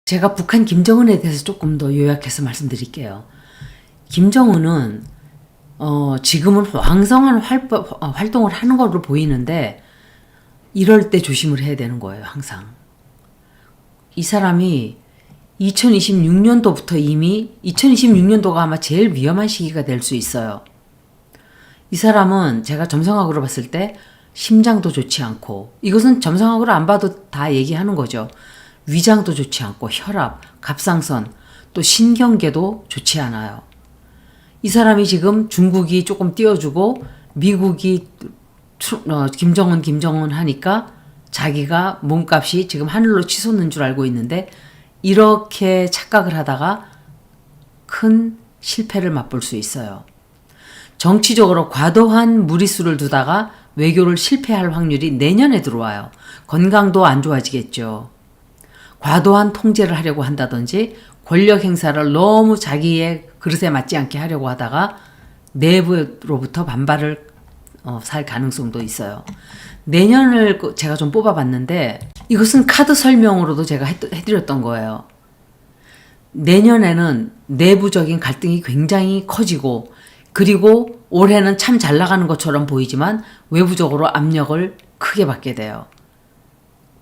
제가 북한 김정은에 대해서 조금 더 요약해서 말씀드릴게요. 김정은은 지금은 왕성한 활동을 하는 걸로 보이는데 이럴 때 조심을 해야 되는 거예요. 항상. 이 사람이 2026년도부터 이미 2026년도가 아마 제일 위험한 시기가 될 수 있어요. 이 사람은 제가 점성학으로 봤을 때 심장도 좋지 않고, 이것은 점성학으로 안 봐도 다 얘기하는 거죠. 위장도 좋지 않고 혈압, 갑상선, 또 신경계도 좋지 않아요. 이 사람이 지금 중국이 조금 띄워주고 미국이 김정은 하니까 자기가 몸값이 지금 하늘로 치솟는 줄 알고 있는데, 이렇게 착각을 하다가 큰 실패를 맛볼 수 있어요. 정치적으로 과도한 무리수를 두다가 외교를 실패할 확률이 내년에 들어와요. 건강도 안 좋아지겠죠. 과도한 통제를 하려고 한다든지 권력 행사를 너무 자기의 그릇에 맞지 않게 하려고 하다가 내부로부터 반발을 살 가능성도 있어요. 내년을 제가 좀 뽑아봤는데 이것은 카드 설명으로도 제가 해드렸던 거예요. 내년에는 내부적인 갈등이 굉장히 커지고, 그리고 올해는 참 잘 나가는 것처럼 보이지만 외부적으로 압력을 크게 받게 돼요.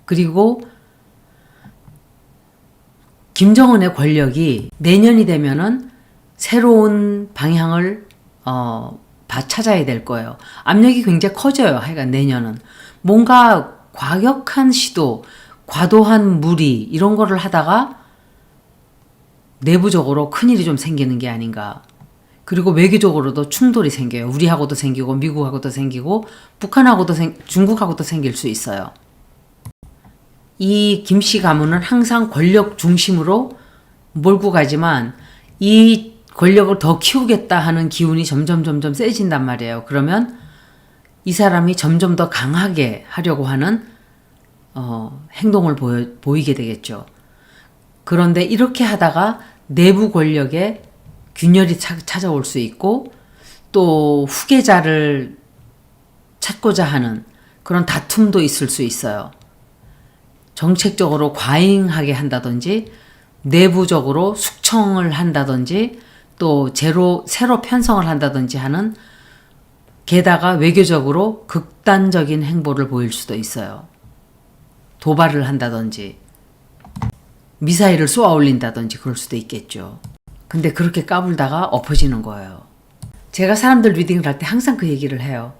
그리고 김정은의 권력이 내년이 되면은 새로운 방향을 찾아야 될 거예요. 압력이 굉장히 커져요. 하여간 내년은 뭔가 과격한 시도, 과도한 무리 이런 거를 하다가 내부적으로 큰일이 좀 생기는 게 아닌가. 그리고 외교적으로도 충돌이 생겨요. 우리하고도 생기고 미국하고도 생기고 북한하고도 중국하고도 생길 수 있어요. 이 김씨 가문은 항상 권력 중심으로 몰고 가지만 이 권력을 더 키우겠다 하는 기운이 점점 세진단 말이에요. 그러면 이 사람이 점점 더 강하게 하려고 하는 행동을 보이게 되겠죠. 그런데 이렇게 하다가 내부 권력에 균열이 찾아올 수 있고, 또 후계자를 찾고자 하는 그런 다툼도 있을 수 있어요. 정책적으로 과잉하게 한다든지 내부적으로 숙청을 한다든지 또 새로 편성을 한다든지 하는, 게다가 외교적으로 극단적인 행보를 보일 수도 있어요. 도발을 한다든지 미사일을 쏘아 올린다든지 그럴 수도 있겠죠. 근데 그렇게 까불다가 엎어지는 거예요. 제가 사람들 리딩을 할 때 항상 그 얘기를 해요.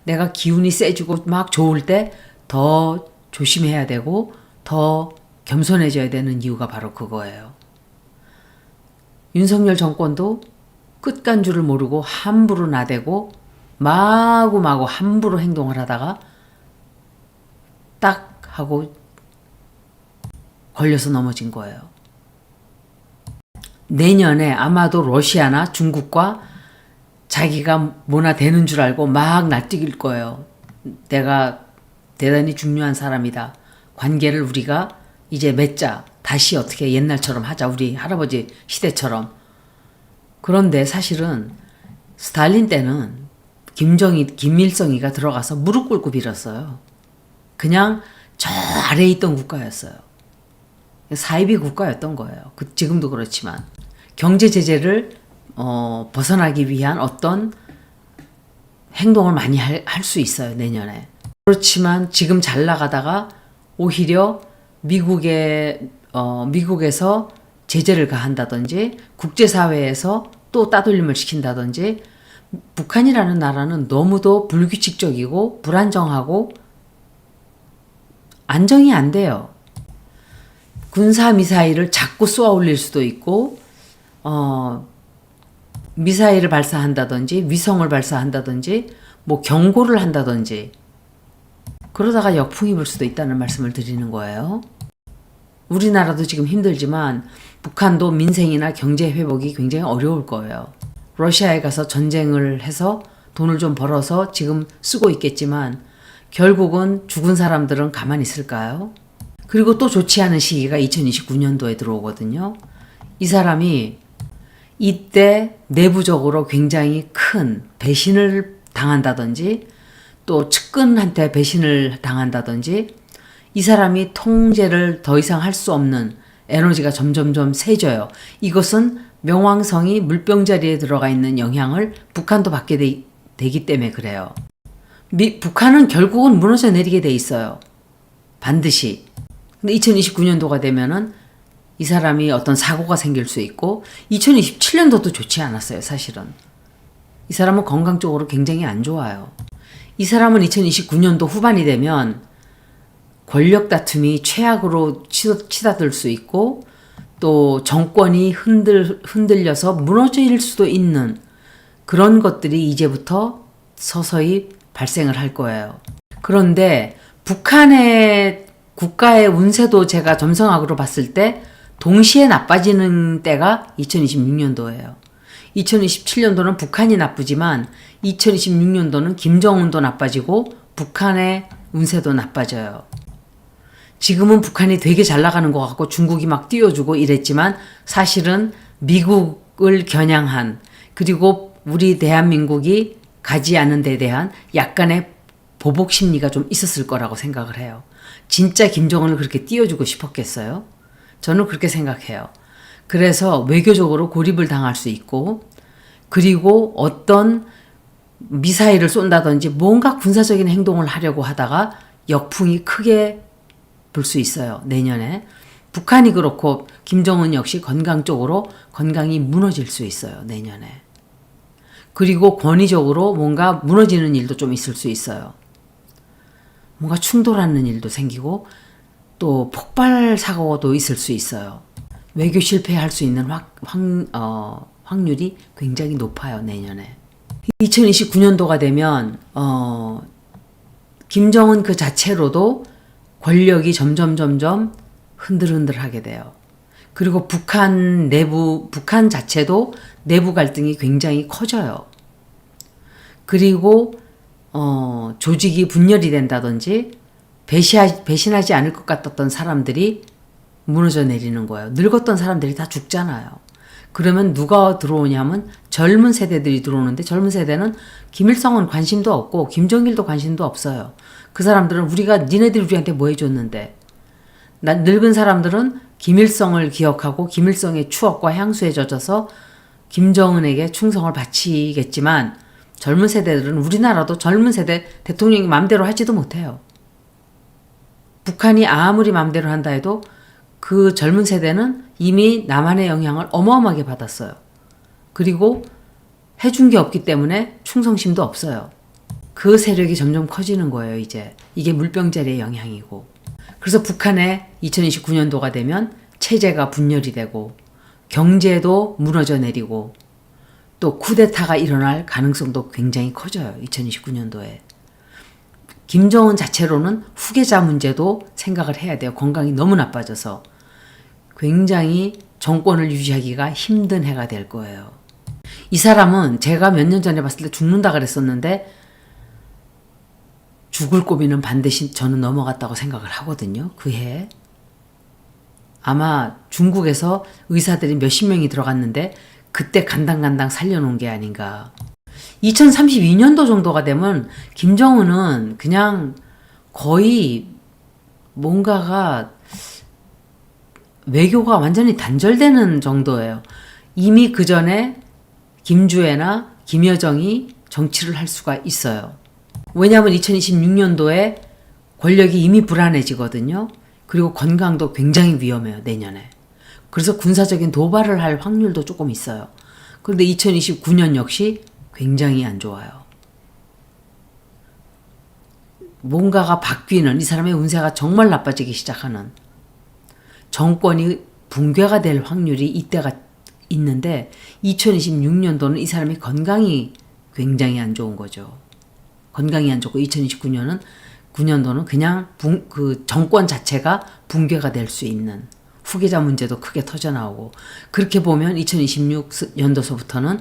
내가 기운이 세지고 막 좋을 때 더 조심해야 되고 더 겸손해져야 되는 이유가 바로 그거예요. 윤석열 정권도 끝간줄을 모르고 함부로 나대고 마구마구 함부로 행동을 하다가 딱 하고 걸려서 넘어진 거예요. 내년에 아마도 러시아나 중국과 자기가 뭐나 되는 줄 알고 막 날뛰길 거예요. 내가 대단히 중요한 사람이다. 관계를 우리가 이제 맺자. 다시 어떻게 옛날처럼 하자. 우리 할아버지 시대처럼. 그런데 사실은 스탈린 때는 김일성이가 들어가서 무릎 꿇고 빌었어요. 그냥 저 아래에 있던 국가였어요. 사이비 국가였던 거예요. 지금도 그렇지만. 경제 제재를 벗어나기 위한 어떤 행동을 많이 할 수 있어요. 내년에. 그렇지만 지금 잘 나가다가 오히려 미국에서 제재를 가한다든지 국제사회에서 또 따돌림을 시킨다든지, 북한이라는 나라는 너무도 불규칙적이고 불안정하고 안정이 안 돼요. 군사미사일을 자꾸 쏘아 올릴 수도 있고, 미사일을 발사한다든지 위성을 발사한다든지 뭐 경고를 한다든지 그러다가 역풍이 불 수도 있다는 말씀을 드리는 거예요. 우리나라도 지금 힘들지만 북한도 민생이나 경제 회복이 굉장히 어려울 거예요. 러시아에 가서 전쟁을 해서 돈을 좀 벌어서 지금 쓰고 있겠지만 결국은 죽은 사람들은 가만히 있을까요? 그리고 또 좋지 않은 시기가 2029년도에 들어오거든요. 이 사람이 이때 내부적으로 굉장히 큰 배신을 당한다든지 또 측근한테 배신을 당한다든지, 이 사람이 통제를 더 이상 할 수 없는 에너지가 점점점 세져요. 이것은 명왕성이 물병자리에 들어가 있는 영향을 북한도 받게 되기 때문에 그래요. 북한은 결국은 무너져 내리게 돼 있어요. 반드시. 근데 2029년도가 되면은 이 사람이 어떤 사고가 생길 수 있고 2027년도도 좋지 않았어요. 사실은. 이 사람은 건강적으로 굉장히 안 좋아요. 이 사람은 2029년도 후반이 되면 권력 다툼이 최악으로 치닫을 수 있고 또 정권이 흔들려서 무너질 수도 있는 그런 것들이 이제부터 서서히 발생을 할 거예요. 그런데 북한의 국가의 운세도 제가 점성학으로 봤을 때 동시에 나빠지는 때가 2026년도예요. 2027년도는 북한이 나쁘지만 2026년도는 김정은도 나빠지고 북한의 운세도 나빠져요. 지금은 북한이 되게 잘 나가는 것 같고 중국이 막 띄워주고 이랬지만 사실은 미국을 겨냥한 그리고 우리 대한민국이 가지 않은 데 대한 약간의 보복 심리가 좀 있었을 거라고 생각을 해요. 진짜 김정은을 그렇게 띄워주고 싶었겠어요? 저는 그렇게 생각해요. 그래서 외교적으로 고립을 당할 수 있고 그리고 어떤 미사일을 쏜다든지 뭔가 군사적인 행동을 하려고 하다가 역풍이 크게 불 수 있어요. 내년에. 북한이 그렇고 김정은 역시 건강이 무너질 수 있어요. 내년에. 그리고 권위적으로 뭔가 무너지는 일도 좀 있을 수 있어요. 뭔가 충돌하는 일도 생기고 또 폭발 사고도 있을 수 있어요. 외교 실패할 수 있는 확률이 굉장히 높아요. 내년에. 2029년도가 되면 김정은 그 자체로도 권력이 점점 흔들흔들하게 돼요. 그리고 북한 자체도 내부 갈등이 굉장히 커져요. 그리고 조직이 분열이 된다든지 배신하지 않을 것 같았던 사람들이 무너져 내리는 거예요. 늙었던 사람들이 다 죽잖아요. 그러면 누가 들어오냐면 젊은 세대들이 들어오는데 젊은 세대는 김일성은 관심도 없고 김정일도 관심도 없어요. 그 사람들은 우리가 니네들이 우리한테 뭐 해줬는데 늙은 사람들은 김일성을 기억하고 김일성의 추억과 향수에 젖어서 김정은에게 충성을 바치겠지만 젊은 세대들은 우리나라도 젊은 세대 대통령이 마음대로 하지도 못해요. 북한이 아무리 마음대로 한다 해도 그 젊은 세대는 이미 남한의 영향을 어마어마하게 받았어요. 그리고 해준 게 없기 때문에 충성심도 없어요. 그 세력이 점점 커지는 거예요, 이제. 이게 물병자리의 영향이고. 그래서 북한의 2029년도가 되면 체제가 분열이 되고 경제도 무너져 내리고 또 쿠데타가 일어날 가능성도 굉장히 커져요. 2029년도에. 김정은 자체로는 후계자 문제도 생각을 해야 돼요. 건강이 너무 나빠져서. 굉장히 정권을 유지하기가 힘든 해가 될 거예요. 이 사람은 제가 몇 년 전에 봤을 때 죽는다 그랬었는데 죽을 고비는 반드시 저는 넘어갔다고 생각을 하거든요. 그 해에. 아마 중국에서 의사들이 몇십 명이 들어갔는데 그때 간당간당 살려놓은 게 아닌가. 2032년도 정도가 되면 김정은은 그냥 거의 뭔가가 외교가 완전히 단절되는 정도예요. 이미 그 전에 김주애나 김여정이 정치를 할 수가 있어요. 왜냐하면 2026년도에 권력이 이미 불안해지거든요. 그리고 건강도 굉장히 위험해요. 내년에. 그래서 군사적인 도발을 할 확률도 조금 있어요. 그런데 2029년 역시 굉장히 안 좋아요. 뭔가가 바뀌는 이 사람의 운세가 정말 나빠지기 시작하는 정권이 붕괴가 될 확률이 이때가 있는데 2026년도는 이 사람의 건강이 굉장히 안 좋은 거죠. 건강이 안 좋고 2029년도는 그냥 그 정권 자체가 붕괴가 될 수 있는 후계자 문제도 크게 터져나오고 그렇게 보면 2026년도서부터는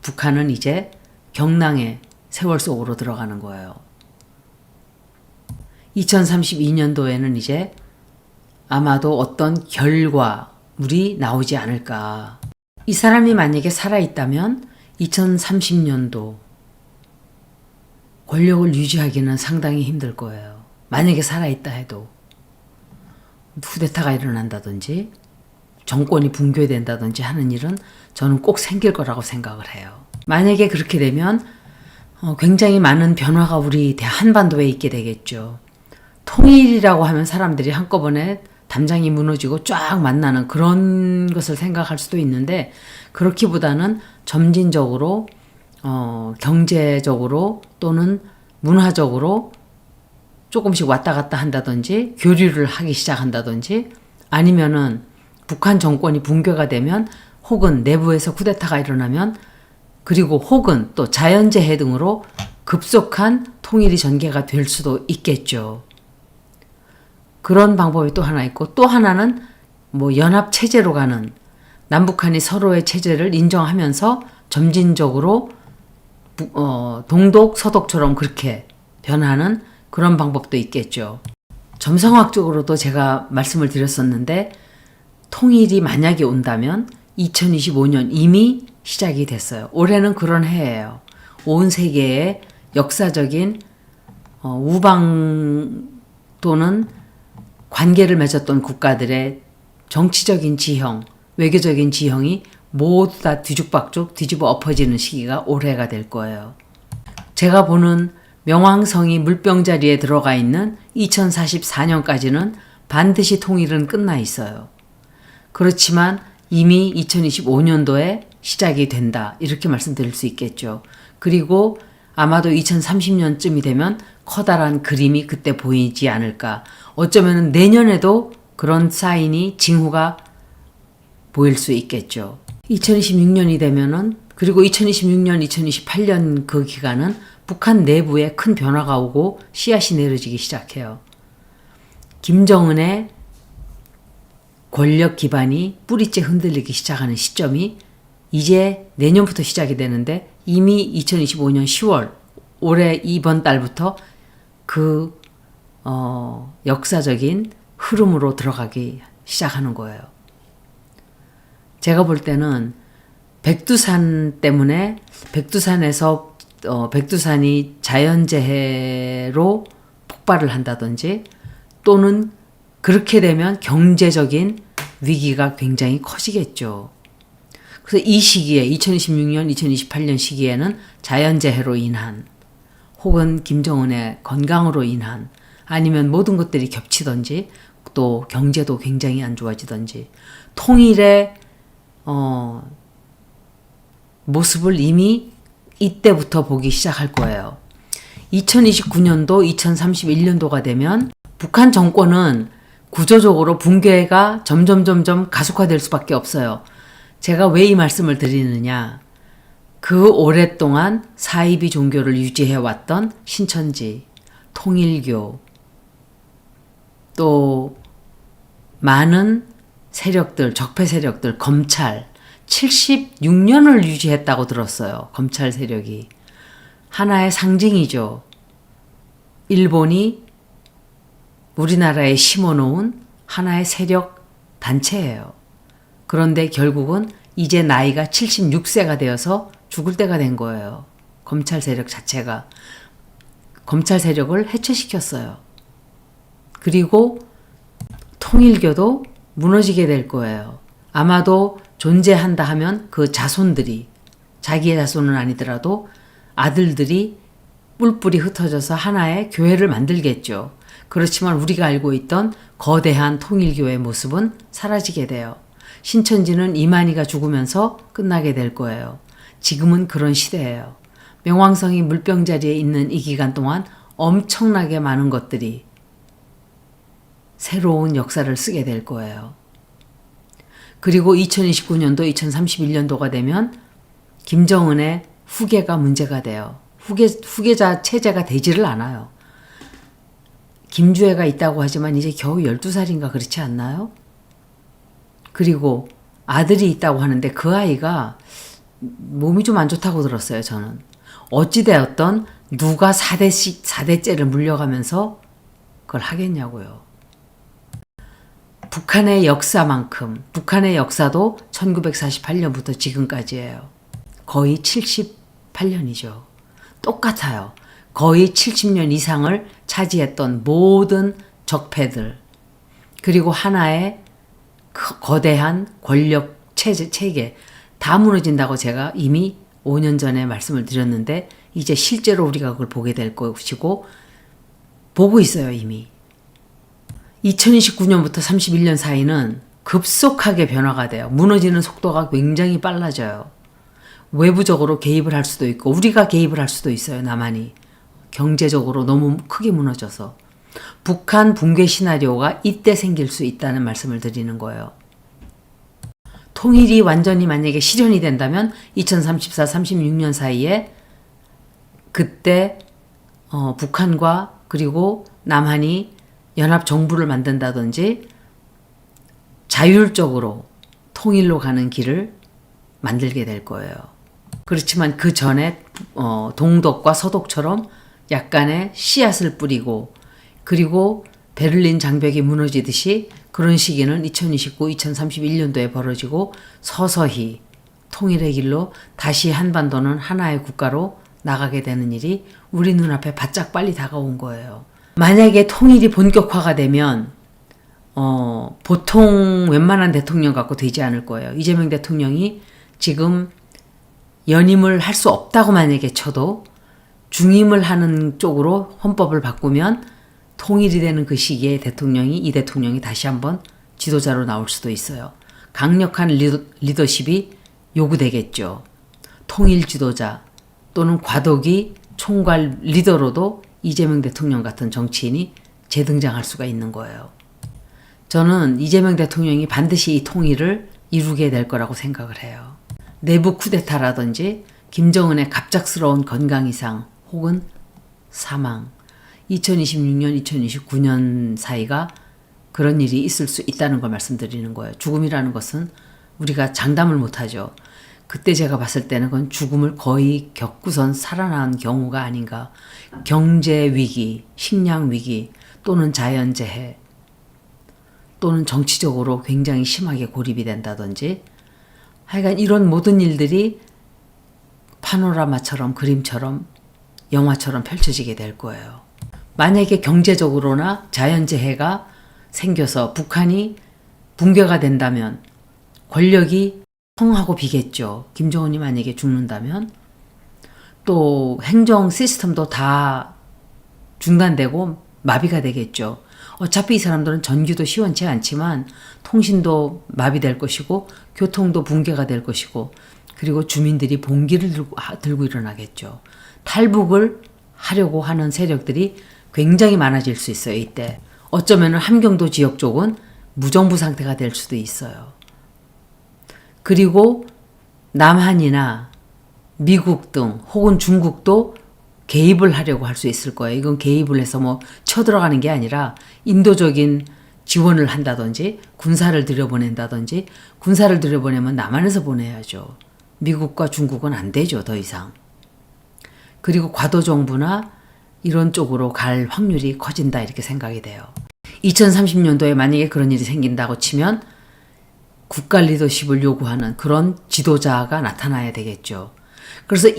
북한은 이제 경랑의 세월 속으로 들어가는 거예요. 2032년도에는 이제 아마도 어떤 결과물이 나오지 않을까. 이 사람이 만약에 살아있다면 2030년도 권력을 유지하기는 상당히 힘들 거예요. 만약에 살아있다 해도 쿠데타가 일어난다든지 정권이 붕괴된다든지 하는 일은 저는 꼭 생길 거라고 생각을 해요. 만약에 그렇게 되면 굉장히 많은 변화가 우리 한반도에 있게 되겠죠. 통일이라고 하면 사람들이 한꺼번에 담장이 무너지고 쫙 만나는 그런 것을 생각할 수도 있는데, 그렇기보다는 점진적으로 경제적으로 또는 문화적으로 조금씩 왔다 갔다 한다든지 교류를 하기 시작한다든지, 아니면은 북한 정권이 붕괴가 되면, 혹은 내부에서 쿠데타가 일어나면, 그리고 혹은 또 자연재해 등으로 급속한 통일이 전개가 될 수도 있겠죠. 그런 방법이 또 하나 있고, 또 하나는 뭐 연합체제로 가는, 남북한이 서로의 체제를 인정하면서 점진적으로 동독 서독처럼 그렇게 변하는 그런 방법도 있겠죠. 점성학적으로도 제가 말씀을 드렸었는데, 통일이 만약에 온다면 2025년 이미 시작이 됐어요. 올해는 그런 해예요. 온 세계의 역사적인 우방 또는 관계를 맺었던 국가들의 정치적인 지형, 외교적인 지형이 모두 다 뒤죽박죽 뒤집어 엎어지는 시기가 올해가 될 거예요. 제가 보는 명왕성이 물병자리에 들어가 있는 2044년까지는 반드시 통일은 끝나 있어요. 그렇지만 이미 2025년도에 시작이 된다, 이렇게 말씀드릴 수 있겠죠. 그리고 아마도 2030년쯤이 되면 커다란 그림이 그때 보이지 않을까. 어쩌면 내년에도 그런 사인이, 징후가 보일 수 있겠죠. 2026년이 되면은, 그리고 2026년, 2028년 그 기간은 북한 내부에 큰 변화가 오고 씨앗이 내려지기 시작해요. 김정은의 권력 기반이 뿌리째 흔들리기 시작하는 시점이 이제 내년부터 시작이 되는데, 이미 2025년 10월, 올해 이번 달부터 그 역사적인 흐름으로 들어가기 시작하는 거예요. 제가 볼 때는 백두산 때문에, 백두산에서 백두산이 자연재해로 폭발을 한다든지, 또는 그렇게 되면 경제적인 위기가 굉장히 커지겠죠. 그래서 이 시기에 2026년, 2028년 시기에는 자연재해로 인한, 혹은 김정은의 건강으로 인한, 아니면 모든 것들이 겹치든지, 또 경제도 굉장히 안 좋아지든지, 통일의 모습을 이미 이때부터 보기 시작할 거예요. 2029년도, 2031년도가 되면 북한 정권은 구조적으로 붕괴가 점점 가속화될 수밖에 없어요. 제가 왜 이 말씀을 드리느냐. 그 오랫동안 사이비 종교를 유지해왔던 신천지, 통일교, 또 많은 세력들, 적폐 세력들, 검찰, 76년을 유지했다고 들었어요. 검찰 세력이. 하나의 상징이죠. 일본이 우리나라에 심어놓은 하나의 세력 단체예요. 그런데 결국은 이제 나이가 76세가 되어서 죽을 때가 된 거예요. 검찰 세력 자체가. 검찰 세력을 해체시켰어요. 그리고 통일교도 무너지게 될 거예요. 아마도 존재한다 하면 그 자손들이, 자기의 자손은 아니더라도 아들들이 뿔뿔이 흩어져서 하나의 교회를 만들겠죠. 그렇지만 우리가 알고 있던 거대한 통일교의 모습은 사라지게 돼요. 신천지는 이만희가 죽으면서 끝나게 될 거예요. 지금은 그런 시대예요. 명왕성이 물병자리에 있는 이 기간 동안 엄청나게 많은 것들이 새로운 역사를 쓰게 될 거예요. 그리고 2029년도, 2031년도가 되면 김정은의 후계가 문제가 돼요. 후계자 체제가 되지를 않아요. 김주애가 있다고 하지만 이제 겨우 12살인가 그렇지 않나요? 그리고 아들이 있다고 하는데 그 아이가 몸이 좀 안 좋다고 들었어요, 저는. 어찌되었던 누가 4대째를 물려가면서 그걸 하겠냐고요. 북한의 역사만큼, 북한의 역사도 1948년부터 지금까지예요. 거의 78년이죠. 똑같아요. 거의 70년 이상을 차지했던 모든 적폐들, 그리고 하나의 거대한 권력 체계 다 무너진다고 제가 이미 5년 전에 말씀을 드렸는데 이제 실제로 우리가 그걸 보게 될 것이고 보고 있어요 이미. 2029년부터 31년 사이는 급속하게 변화가 돼요. 무너지는 속도가 굉장히 빨라져요. 외부적으로 개입을 할 수도 있고 우리가 개입을 할 수도 있어요. 남한이 경제적으로 너무 크게 무너져서 북한 붕괴 시나리오가 이때 생길 수 있다는 말씀을 드리는 거예요. 통일이 완전히 만약에 실현이 된다면 2034, 36년 사이에 그때 북한과 그리고 남한이 연합 정부를 만든다든지 자율적으로 통일로 가는 길을 만들게 될 거예요. 그렇지만 그 전에 동독과 서독처럼 약간의 씨앗을 뿌리고 그리고 베를린 장벽이 무너지듯이 그런 시기는 2029, 2031년도에 벌어지고 서서히 통일의 길로 다시 한반도는 하나의 국가로 나가게 되는 일이 우리 눈앞에 바짝 빨리 다가온 거예요. 만약에 통일이 본격화가 되면 보통 웬만한 대통령 갖고 되지 않을 거예요. 이재명 대통령이 지금 연임을 할 수 없다고 만약에 쳐도 중임을 하는 쪽으로 헌법을 바꾸면 통일이 되는 그 시기에 이 대통령이 다시 한번 지도자로 나올 수도 있어요. 강력한 리더십이 요구되겠죠. 통일 지도자 또는 과도기 총괄 리더로도 이재명 대통령 같은 정치인이 재등장할 수가 있는 거예요. 저는 이재명 대통령이 반드시 이 통일을 이루게 될 거라고 생각을 해요. 내부 쿠데타라든지 김정은의 갑작스러운 건강 이상 혹은 사망 2026년, 2029년 사이가 그런 일이 있을 수 있다는 걸 말씀드리는 거예요. 죽음이라는 것은 우리가 장담을 못하죠. 그때 제가 봤을 때는 그건 죽음을 거의 겪고선 살아난 경우가 아닌가. 경제 위기, 식량 위기 또는 자연재해 또는 정치적으로 굉장히 심하게 고립이 된다든지 하여간 이런 모든 일들이 파노라마처럼 그림처럼 영화처럼 펼쳐지게 될 거예요. 만약에 경제적으로나 자연재해가 생겨서 북한이 붕괴가 된다면 권력이 성하고 비겠죠. 김정은이 만약에 죽는다면 또 행정 시스템도 다 중단되고 마비가 되겠죠. 어차피 이 사람들은 전기도 시원치 않지만 통신도 마비될 것이고 교통도 붕괴가 될 것이고 그리고 주민들이 봉기를 들고 일어나겠죠. 탈북을 하려고 하는 세력들이 굉장히 많아질 수 있어요. 이때 어쩌면 함경도 지역 쪽은 무정부 상태가 될 수도 있어요. 그리고 남한이나 미국 등 혹은 중국도 개입을 하려고 할 수 있을 거예요. 이건 개입을 해서 뭐 쳐들어가는 게 아니라 인도적인 지원을 한다든지 군사를 들여보낸다든지 군사를 들여보내면 남한에서 보내야죠. 미국과 중국은 안 되죠. 더 이상. 그리고 과도정부나 이런 쪽으로 갈 확률이 커진다 이렇게 생각이 돼요. 2030년도에 만약에 그런 일이 생긴다고 치면 국가 리더십을 요구하는 그런 지도자가 나타나야 되겠죠. 그래서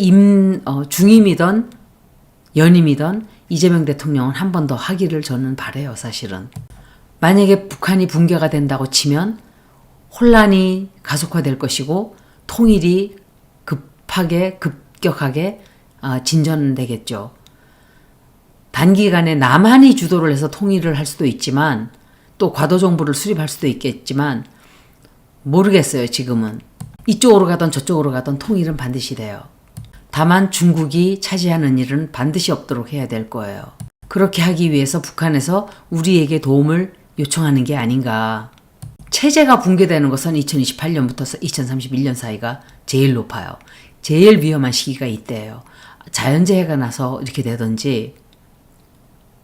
중임이든 연임이든 이재명 대통령은 한 번 더 하기를 저는 바라요. 사실은. 만약에 북한이 붕괴가 된다고 치면 혼란이 가속화될 것이고 통일이 급격하게 진전되겠죠. 단기간에 남한이 주도를 해서 통일을 할 수도 있지만 또 과도정부를 수립할 수도 있겠지만 모르겠어요. 지금은. 이쪽으로 가든 저쪽으로 가든 통일은 반드시 돼요. 다만 중국이 차지하는 일은 반드시 없도록 해야 될 거예요. 그렇게 하기 위해서 북한에서 우리에게 도움을 요청하는 게 아닌가. 체제가 붕괴되는 것은 2028년부터 2031년 사이가 제일 높아요. 제일 위험한 시기가 이때예요. 자연재해가 나서 이렇게 되든지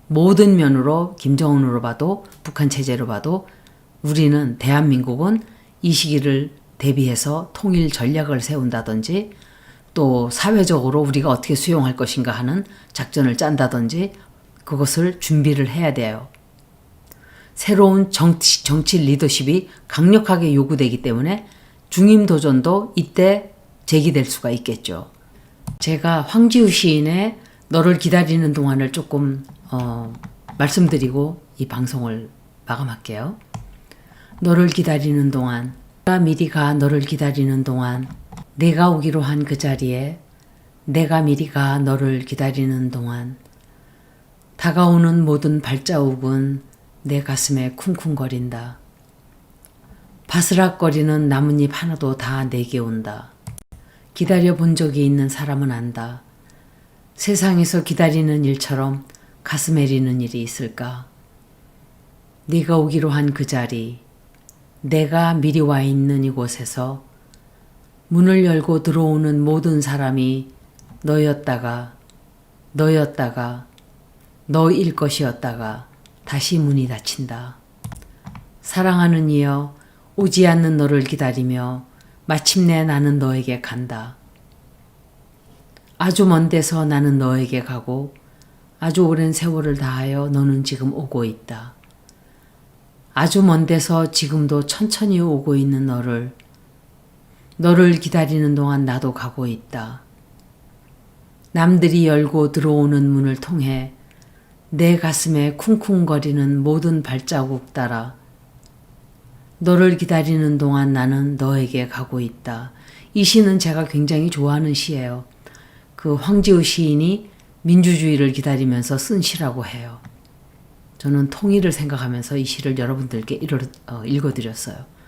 모든 면으로 김정은으로 봐도 북한 체제로 봐도 우리는 대한민국은 이 시기를 대비해서 통일 전략을 세운다든지 또 사회적으로 우리가 어떻게 수용할 것인가 하는 작전을 짠다든지 그것을 준비를 해야 돼요. 새로운 정치 리더십이 강력하게 요구되기 때문에 중임 도전도 이때 제기될 수가 있겠죠. 제가 황지우 시인의 너를 기다리는 동안을 조금 말씀드리고 이 방송을 마감할게요. 너를 기다리는 동안, 내가 미리 가 너를 기다리는 동안, 내가 오기로 한 그 자리에 내가 미리 가 너를 기다리는 동안, 다가오는 모든 발자국은 내 가슴에 쿵쿵거린다. 바스락거리는 나뭇잎 하나도 다 내게 온다. 기다려 본 적이 있는 사람은 안다. 세상에서 기다리는 일처럼 가슴 애리는 일이 있을까? 네가 오기로 한 그 자리, 내가 미리 와 있는 이곳에서 문을 열고 들어오는 모든 사람이 너였다가 너일 것이었다가 다시 문이 닫힌다. 사랑하는 이여, 오지 않는 너를 기다리며 마침내 나는 너에게 간다. 아주 먼 데서 나는 너에게 가고 아주 오랜 세월을 다하여 너는 지금 오고 있다. 아주 먼 데서 지금도 천천히 오고 있는 너를 기다리는 동안 나도 가고 있다. 남들이 열고 들어오는 문을 통해 내 가슴에 쿵쿵거리는 모든 발자국 따라 너를 기다리는 동안 나는 너에게 가고 있다. 이 시는 제가 굉장히 좋아하는 시예요. 그 황지우 시인이 민주주의를 기다리면서 쓴 시라고 해요. 저는 통일을 생각하면서 이 시를 여러분들께 읽어드렸어요.